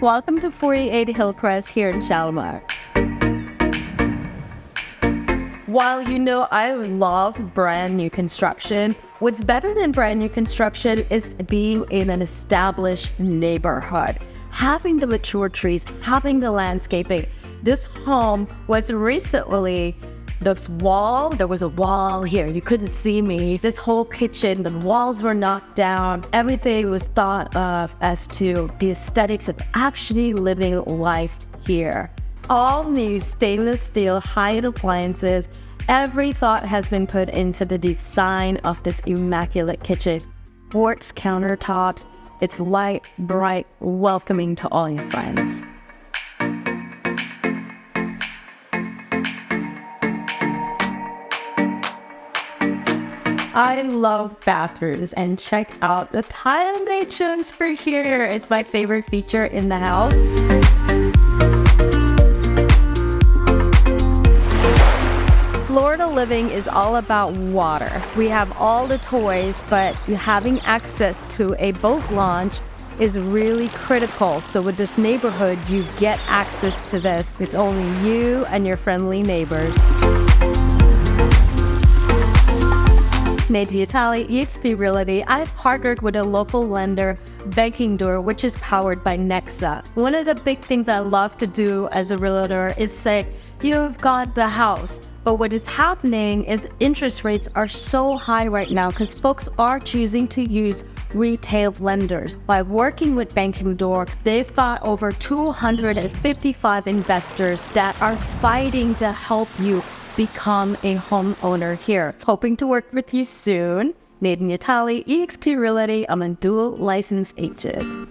Welcome to 48 Hillcrest here in Shalimar. While you know I love brand new construction, what's better than brand new construction is being in an established neighborhood. Having the mature trees, having the landscaping. This home was recently, there was a wall here, you couldn't see me. This whole kitchen, the walls were knocked down. Everything was thought of as to the aesthetics of actually living life here. All new stainless steel high-end appliances. Every thought has been put into the design of this immaculate kitchen. Quartz countertops. It's light, bright, welcoming to all your friends. I love bathrooms, and check out the tile they chose for here. It's my favorite feature in the house. Florida living is all about water. We have all the toys, but having access to a boat launch is really critical. So with this neighborhood, you get access to this. It's only you and your friendly neighbors. Nadine Yathali, eXp Realty. I've partnered with a local lender, Banking Door, which is powered by Nexa. One of the big things I love to do as a realtor is say, you've got the house. But what is happening is interest rates are so high right now because folks are choosing to use retail lenders. By working with Banking Door, they've got over 255 investors that are fighting to help you become a homeowner here. Hoping to work with you soon. Nadine Yathali, eXp Realty. I'm a dual licensed agent.